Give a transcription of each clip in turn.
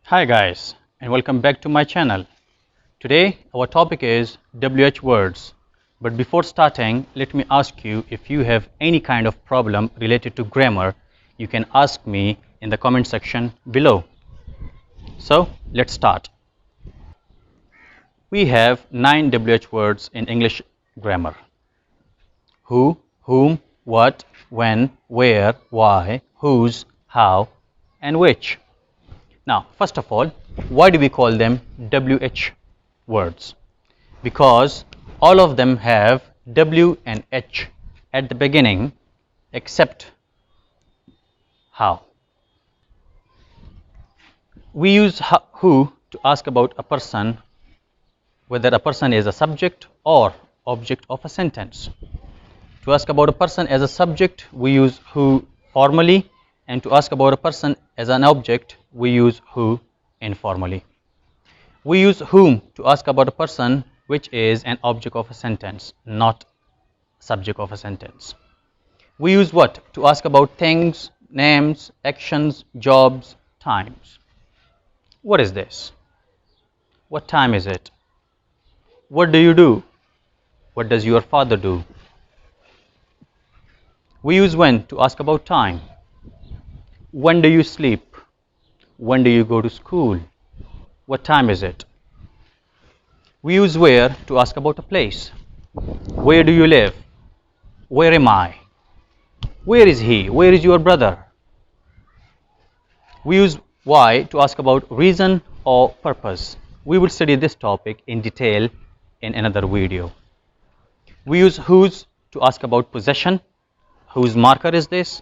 Hi guys, and welcome back to my channel. Today our topic is WH words. But before starting, let me ask you, if you have any kind of problem related to grammar, you can ask me in the comment section below. So let's start. We have 9 WH words in English grammar: who, whom, what, when, where, why, whose, how, and which. Now, first of all, why do we call them WH words? Because all of them have W and H at the beginning, except how. We use who to ask about a person, whether a person is a subject or object of a sentence. To ask about a person as a subject, we use who formally, and to ask about a person as an object, we use who informally. We use whom to ask about a person which is an object of a sentence, not subject of a sentence. We use what to ask about things, names, actions, jobs, times. What is this? What time is it? What do you do? What does your father do? We use when to ask about time. When do you sleep? When do you go to school? What time is it? We use where to ask about a place. Where do you live? Where am I? Where is he? Where is your brother? We use why to ask about reason or purpose. We will study this topic in detail in another video. We use whose to ask about possession. Whose marker is this?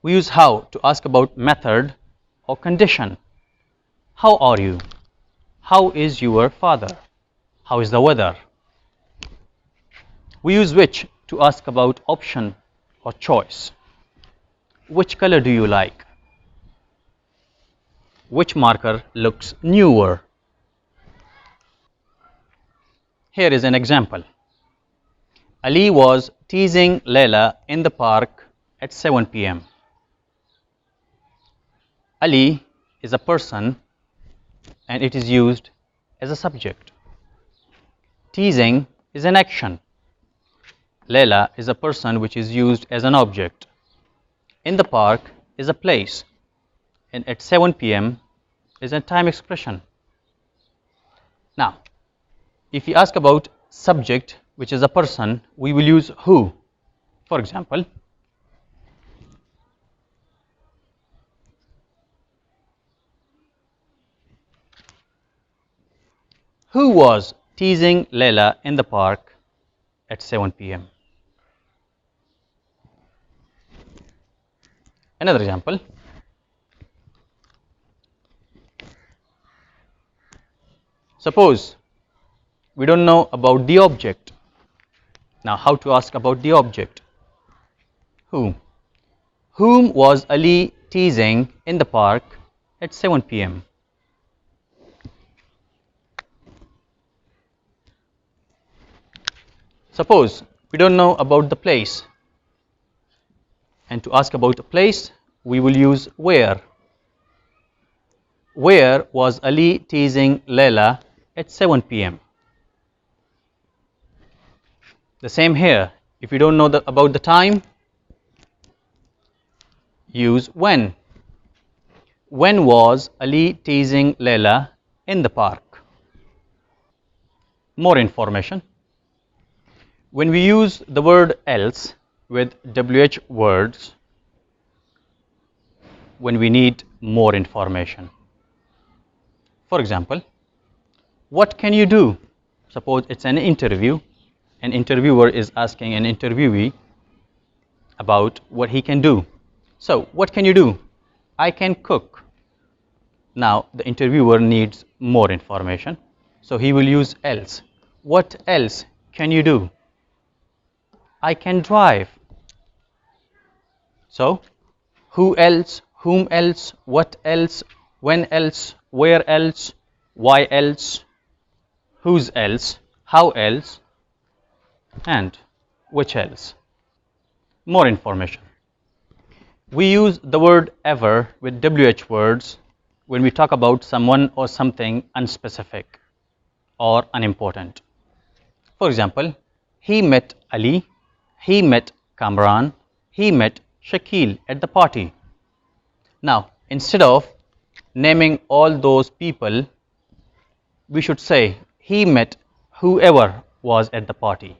We use how to ask about method or condition. How are you? How is your father? How is the weather? We use which to ask about option or choice. Which color do you like? Which marker looks newer? Here is an example. Ali was teasing Leila in the park at 7 p.m. Ali is a person and it is used as a subject. Teasing is an action. Leila is a person which is used as an object. In the park is a place, and at 7 p.m. is a time expression. Now, if we ask about subject, which is a person, we will use who. For example, who was teasing Leila in the park at 7 p.m. Another example. Suppose we don't know about the object. Now, how to ask about the object? Whom? Whom was Ali teasing in the park at 7 p.m.? Suppose we don't know about the place, and to ask about a place, we will use where. Where was Ali teasing Leila at 7 p.m.? The same here. If you don't know about the time, use when. When was Ali teasing Leila in the park? More information. When we use the word else with WH words, when we need more information. For example, what can you do? Suppose it's an interview. An interviewer is asking an interviewee about what he can do. So, what can you do? I can cook. Now, the interviewer needs more information, so he will use else. What else can you do? I can drive. So, who else, whom else, what else, when else, where else, why else, whose else, how else, and which else. More information. We use the word ever with WH words when we talk about someone or something unspecific or unimportant. For example, he met Ali, he met Kamran, he met Shakil at the party. Now, instead of naming all those people, we should say he met whoever was at the party.